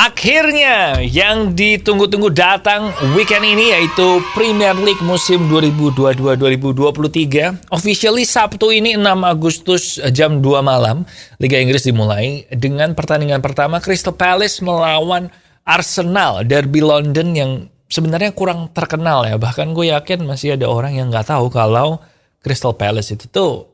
Akhirnya yang ditunggu-tunggu datang weekend ini, yaitu Premier League musim 2022-2023. Officially Sabtu ini 6 Agustus jam 2 malam Liga Inggris dimulai dengan pertandingan pertama Crystal Palace melawan Arsenal, derby London yang sebenarnya kurang terkenal ya. Bahkan gue yakin masih ada orang yang nggak tahu kalau Crystal Palace itu tuh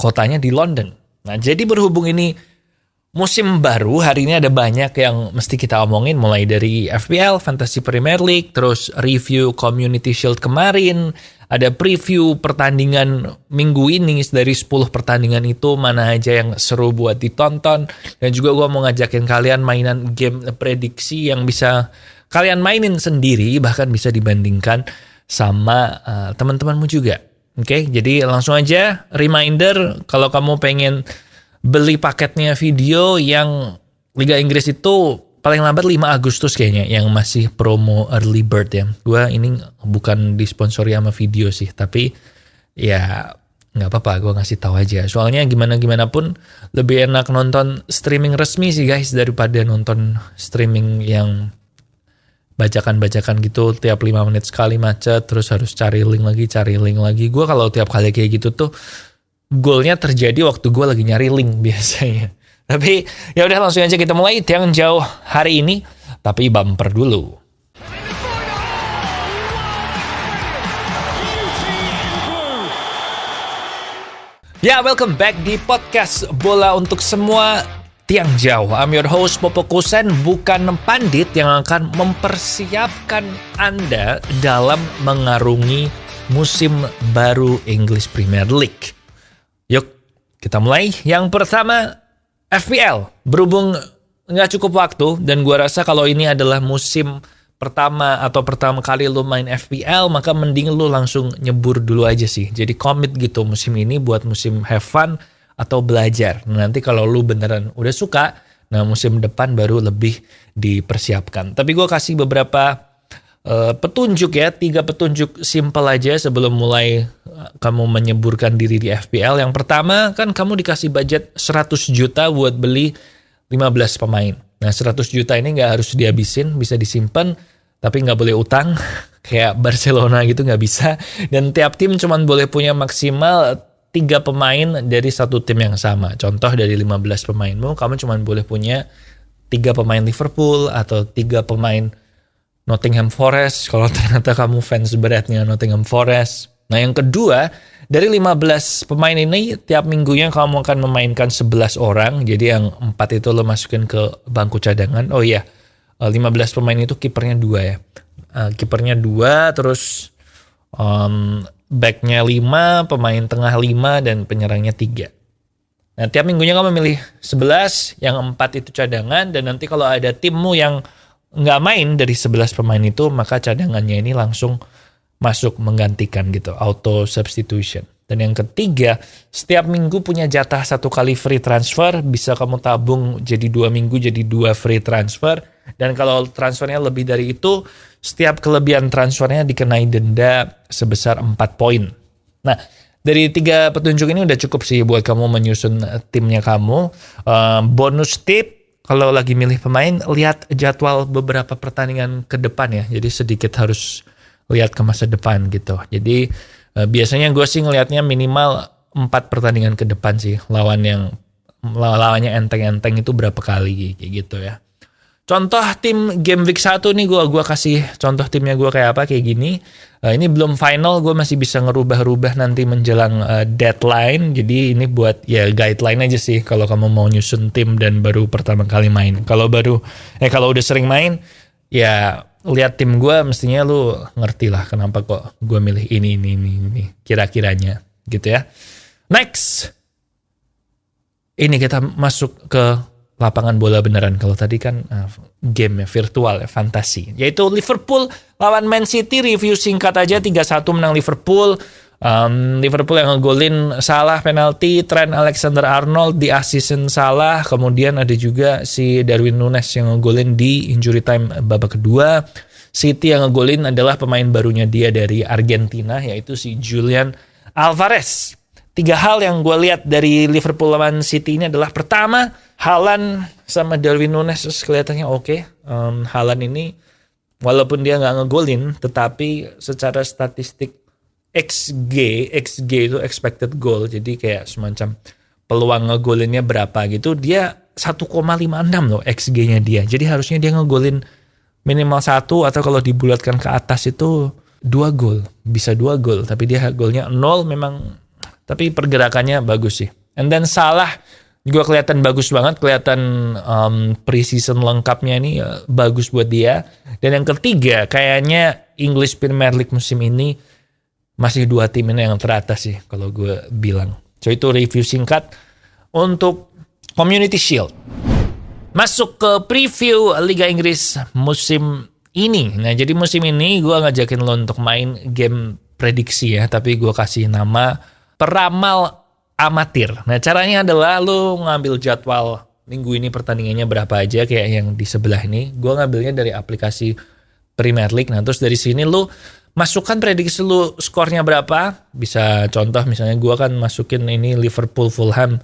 kotanya di London. Nah, jadi berhubung ini musim baru, hari ini ada banyak yang mesti kita omongin, mulai dari FPL, Fantasy Premier League, terus review Community Shield kemarin, ada preview pertandingan minggu ini, dari 10 pertandingan itu mana aja yang seru buat ditonton, dan juga gue mau ngajakin kalian mainan game prediksi yang bisa kalian mainin sendiri, bahkan bisa dibandingkan sama teman-temanmu juga. Oke, jadi langsung aja reminder, kalau kamu pengen beli paketnya video yang Liga Inggris itu paling lambat 5 Agustus kayaknya yang masih promo early bird ya. Gue ini bukan disponsori sama video sih, tapi ya nggak apa-apa, gue ngasih tahu aja. Soalnya gimana pun lebih enak nonton streaming resmi sih guys daripada nonton streaming yang bacakan-bacakan gitu tiap 5 menit sekali macet, terus harus cari link lagi. Gue kalau tiap kali kayak gitu tuh goalnya terjadi waktu gue lagi nyari link biasanya. Tapi ya udah langsung aja kita mulai. Jangan jauh hari ini, tapi bumper dulu. Ya, welcome back di podcast Bola Untuk Semua Tiang Jauh. I'm your host Popo Kusen, bukan pandit yang akan mempersiapkan Anda dalam mengarungi musim baru English Premier League. Yuk, kita mulai. Yang pertama, FPL. Berhubung nggak cukup waktu, dan gua rasa kalau ini adalah musim pertama atau pertama kali lu main FPL, maka mending lu langsung nyebur dulu aja sih. Jadi commit gitu musim ini buat musim have fun atau belajar. Nanti kalau lu beneran udah suka, nah musim depan baru lebih dipersiapkan. Tapi gua kasih beberapa petunjuk ya, 3 petunjuk simple aja sebelum mulai kamu menyeburkan diri di FPL. Yang pertama, kan kamu dikasih budget 100 juta buat beli 15 pemain. Nah, 100 juta ini nggak harus dihabisin, bisa disimpan, tapi nggak boleh utang kayak Barcelona gitu, nggak bisa. Dan tiap tim cuma boleh punya maksimal 3 pemain dari satu tim yang sama. Contoh, dari 15 pemainmu, kamu cuma boleh punya 3 pemain Liverpool atau 3 pemain Nottingham Forest, kalau ternyata kamu fans beratnya Nottingham Forest. Nah, yang kedua, dari 15 pemain ini, tiap minggunya kamu akan memainkan 11 orang. Jadi yang 4 itu lo masukin ke bangku cadangan. Oh iya, 15 pemain itu kipernya 2 ya. Kipernya 2, terus backnya 5, pemain tengah 5, dan penyerangnya 3. Nah, tiap minggunya kamu milih 11, yang 4 itu cadangan, dan nanti kalau ada timmu yang nggak main dari 11 pemain itu, maka cadangannya ini langsung masuk menggantikan gitu, auto substitution. Dan yang ketiga, setiap minggu punya jatah 1 kali free transfer, bisa kamu tabung jadi 2 minggu jadi 2 free transfer. Dan kalau transfernya lebih dari itu, setiap kelebihan transfernya dikenai denda sebesar 4 poin. Nah, dari 3 petunjuk ini udah cukup sih buat kamu menyusun timnya kamu. Bonus tip, kalau lagi milih pemain, lihat jadwal beberapa pertandingan ke depan ya. Jadi sedikit harus lihat ke masa depan gitu. Jadi biasanya gue sih ngelihatnya minimal 4 pertandingan ke depan sih. Lawannya enteng-enteng itu berapa kali kayak gitu ya. Contoh tim game week 1 nih, gue kasih contoh timnya gue kayak apa, kayak gini. Ini belum final, gue masih bisa ngerubah-rubah nanti menjelang deadline. Jadi ini buat ya guideline aja sih kalau kamu mau nyusun tim dan baru pertama kali main. Kalau udah sering main, ya lihat tim gue, mestinya lu ngerti lah kenapa kok gue milih ini kira-kiranya gitu ya. Next, ini kita masuk ke lapangan bola beneran. Kalau tadi kan game ya, virtual ya, fantasi. Yaitu Liverpool lawan Man City. Review singkat aja, 3-1 menang Liverpool. Liverpool yang ngegolin Salah penalti, Trent Alexander-Arnold di assist Salah. Kemudian ada juga si Darwin Núñez yang ngegolin di injury time babak kedua. City yang ngegolin adalah pemain barunya dia dari Argentina, yaitu si Julian Alvarez. 3 hal yang gue lihat dari Liverpool lawan City ini adalah, pertama, Haaland sama Darwin Núñez kelihatannya oke. Haaland ini walaupun dia nggak ngegolin, tetapi secara statistik XG itu expected goal, jadi kayak semacam peluang ngegolinnya berapa gitu, dia 1,56 loh XG-nya dia. Jadi harusnya dia ngegolin minimal 1 atau kalau dibulatkan ke atas itu 2 gol, bisa 2 gol, tapi dia golnya 0 memang, tapi pergerakannya bagus sih. And then Salah juga kelihatan bagus banget, kelihatan pre-season lengkapnya ini bagus buat dia. Dan yang ketiga, kayaknya English Premier League musim ini masih 2 tim ini yang teratas sih kalau gue bilang. So itu review singkat untuk Community Shield. Masuk ke preview Liga Inggris musim ini. Nah jadi musim ini gue ngajakin lo untuk main game prediksi ya, tapi gue kasih nama peramal amatir. Nah caranya adalah lu ngambil jadwal minggu ini pertandingannya berapa aja kayak yang di sebelah ini. Gue ngambilnya dari aplikasi Premier League. Nah terus dari sini lu masukkan prediksi lu skornya berapa. Bisa contoh misalnya gue kan masukin ini Liverpool Fulham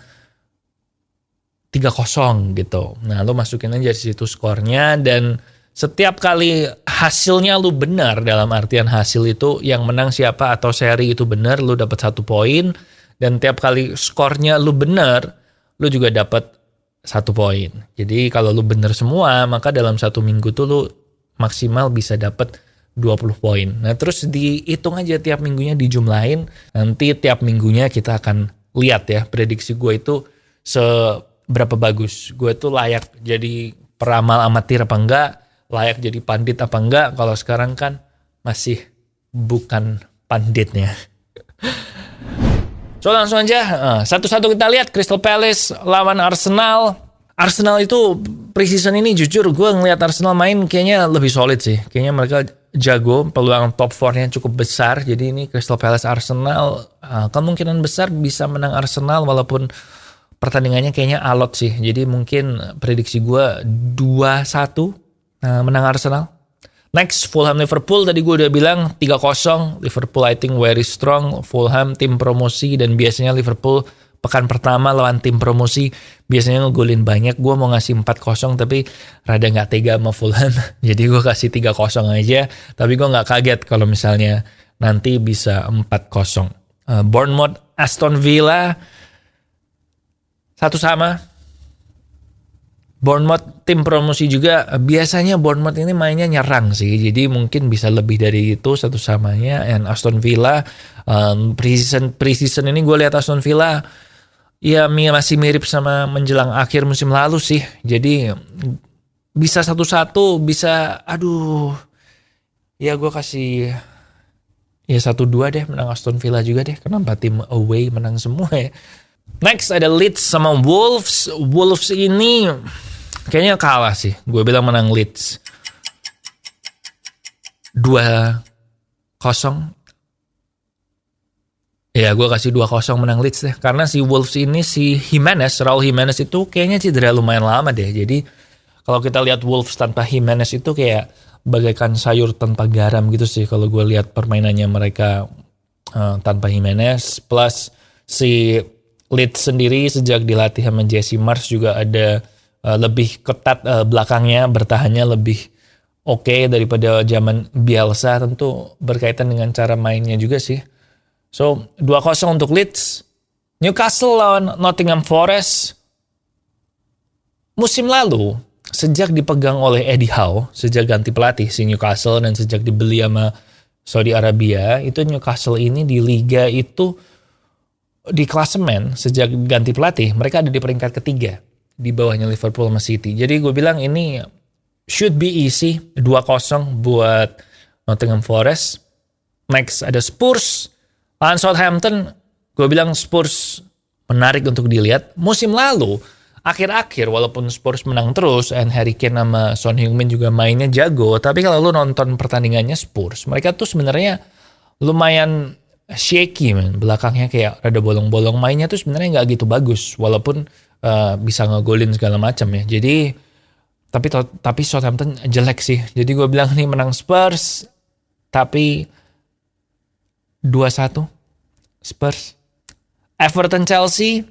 3-0 gitu. Nah lu masukin aja di situ skornya, dan setiap kali hasilnya lu benar, dalam artian hasil itu yang menang siapa atau seri itu benar, lu dapat 1 poin. Dan tiap kali skornya lu bener, lu juga dapat 1 poin. Jadi kalau lu bener semua, maka dalam 1 minggu tuh lu maksimal bisa dapat 20 poin. Nah terus dihitung aja tiap minggunya, dijumlahin. Nanti tiap minggunya kita akan lihat ya prediksi gue itu seberapa bagus. Gue tuh layak jadi peramal amatir apa enggak, layak jadi pandit apa enggak. Kalau sekarang kan masih bukan panditnya. So langsung aja, satu-satu kita lihat Crystal Palace lawan Arsenal. Arsenal itu pre-season ini jujur gue ngelihat Arsenal main kayaknya lebih solid sih. Kayaknya mereka jago, peluang top 4-nya cukup besar. Jadi ini Crystal Palace Arsenal kemungkinan besar bisa menang Arsenal walaupun pertandingannya kayaknya alot sih. Jadi mungkin prediksi gue 2-1 menang Arsenal. Next, Fulham Liverpool, tadi gue udah bilang 3-0, Liverpool I think very strong, Fulham tim promosi, dan biasanya Liverpool pekan pertama lawan tim promosi biasanya ngegolin banyak. Gue mau ngasih 4-0 tapi rada gak tega sama Fulham, jadi gue kasih 3-0 aja, tapi gue gak kaget kalau misalnya nanti bisa 4-0. Bournemouth Aston Villa 1-1. Bournemouth tim promosi juga, biasanya Bournemouth ini mainnya nyerang sih, jadi mungkin bisa lebih dari itu 1-1. And Aston Villa pre-season ini gue lihat Aston Villa ya masih mirip sama menjelang akhir musim lalu sih, jadi bisa 1-1, bisa ya gue kasih ya 1-2 deh, menang Aston Villa juga deh, kenapa tim away menang semua ya. Next ada Leeds sama Wolves. Wolves ini kayaknya kalah sih. Gue bilang menang Leeds 2-0. Ya gue kasih 2-0 menang Leeds deh. Karena si Wolves ini si Raul Jimenez itu kayaknya cedera lumayan lama deh. Jadi kalau kita lihat Wolves tanpa Jimenez itu kayak bagaikan sayur tanpa garam gitu sih. Kalau gue lihat permainannya mereka tanpa Jimenez. Plus si Leeds sendiri sejak dilatih sama Jesse Marsch juga ada lebih ketat belakangnya, bertahannya lebih oke daripada zaman Bielsa, tentu berkaitan dengan cara mainnya juga sih. So 2-0 untuk Leeds. Newcastle lawan Nottingham Forest. Musim lalu sejak dipegang oleh Eddie Howe, sejak ganti pelatih si Newcastle dan sejak dibeli sama Saudi Arabia, itu Newcastle ini di liga itu di klasemen sejak ganti pelatih mereka ada di peringkat ketiga di bawahnya Liverpool sama City. Jadi gue bilang ini should be easy, 2-0 buat Nottingham Forest. Next ada Spurs lawan Southampton. Gue bilang Spurs menarik untuk dilihat. Musim lalu akhir-akhir walaupun Spurs menang terus and Harry Kane sama Son Heung-min juga mainnya jago, tapi kalau lu nonton pertandingannya Spurs, mereka tuh sebenarnya lumayan shaky man, belakangnya kayak rada bolong-bolong, mainnya tuh sebenarnya nggak gitu bagus walaupun bisa ngegolin segala macam ya. Jadi tapi Southampton jelek sih, jadi gue bilang nih menang Spurs tapi 2-1 Spurs. Everton Chelsea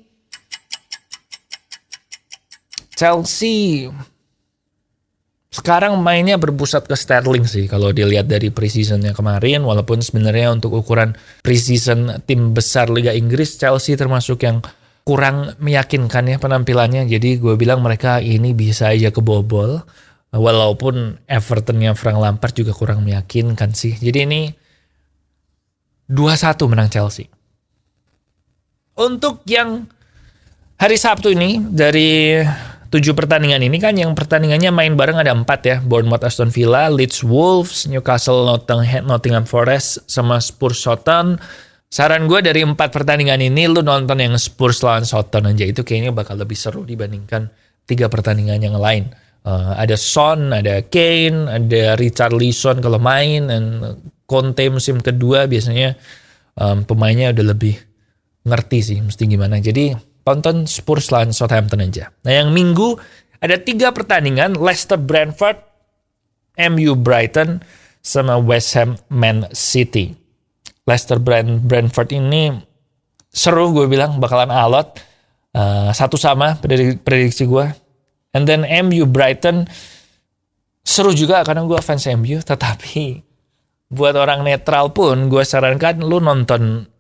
sekarang mainnya berpusat ke Sterling sih kalau dilihat dari preseasonnya kemarin, walaupun sebenarnya untuk ukuran preseason tim besar Liga Inggris, Chelsea termasuk yang kurang meyakinkan ya penampilannya. Jadi gue bilang mereka ini bisa aja kebobol, walaupun Evertonnya Frank Lampard juga kurang meyakinkan sih. Jadi ini 2-1 menang Chelsea. Untuk yang hari Sabtu ini dari 7 pertandingan ini kan yang pertandingannya main bareng ada 4 ya. Bournemouth Aston Villa, Leeds Wolves, Newcastle Nottingham Forest, sama Spurs Southampton. Saran gue dari 4 pertandingan ini lu nonton yang Spurs lawan Southampton aja. Itu kayaknya bakal lebih seru dibandingkan 3 pertandingan yang lain. Ada Son, ada Kane, ada Richarlison kalau main. Dan Conte musim kedua biasanya pemainnya udah lebih ngerti sih mesti gimana. Jadi tonton Spurs lawan Southampton aja. Nah yang minggu ada 3 pertandingan. Leicester Brentford, MU Brighton, sama West Ham Man City. Leicester Brentford ini seru, gue bilang bakalan alot. 1-1 prediksi gue. And then MU Brighton seru juga karena gue fans MU. Tetapi buat orang netral pun gue sarankan lu nonton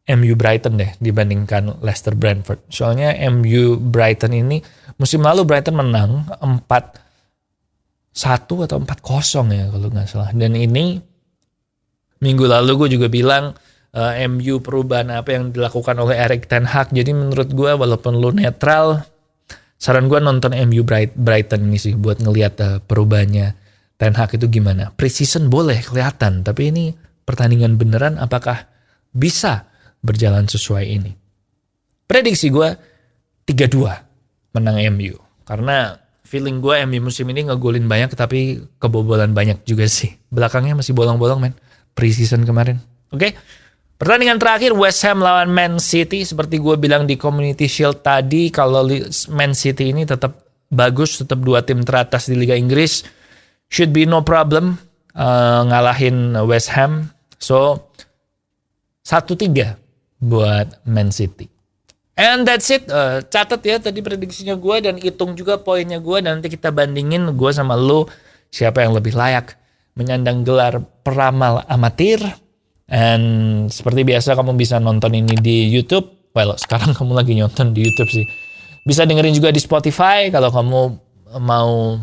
MU Brighton deh dibandingkan Leicester Brentford. Soalnya MU Brighton ini musim lalu Brighton menang 4-1 atau 4-0 ya kalau nggak salah. Dan ini minggu lalu gue juga bilang MU perubahan apa yang dilakukan oleh Erik ten Hag. Jadi menurut gue walaupun lu netral, saran gue nonton MU Brighton ini sih buat ngelihat perubahannya ten Hag itu gimana. Preseason boleh kelihatan, tapi ini pertandingan beneran apakah bisa berjalan sesuai ini. Prediksi gue 3-2 menang MU. Karena feeling gue MU musim ini ngegolin banyak tapi kebobolan banyak juga sih. Belakangnya masih bolong-bolong men. Preseason kemarin. Oke. Pertandingan terakhir West Ham lawan Man City. Seperti gue bilang di Community Shield tadi, kalau Man City ini tetap bagus, tetap 2 tim teratas di Liga Inggris, should be no problem ngalahin West Ham. So 1-3 buat Man City. And that's it. Catat ya tadi prediksinya gue dan hitung juga poinnya gue. Dan nanti kita bandingin gue sama lo siapa yang lebih layak menyandang gelar peramal amatir. And seperti biasa kamu bisa nonton ini di YouTube. Well, sekarang kamu lagi nonton di YouTube sih. Bisa dengerin juga di Spotify kalau kamu mau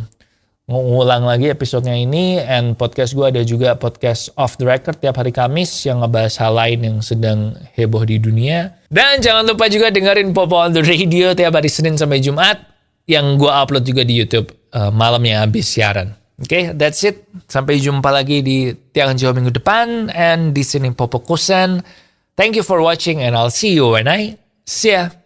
ngulang lagi episodenya ini. And podcast gue ada juga podcast Off the Record tiap hari Kamis yang ngebahas hal lain yang sedang heboh di dunia. Dan jangan lupa juga dengerin Popo on the Radio tiap hari Senin sampai Jumat yang gue upload juga di YouTube malamnya habis siaran. Oke, that's it. Sampai jumpa lagi di Tiang Jawa minggu depan. And di sini Popo Kusen. Thank you for watching and I'll see you when I see ya.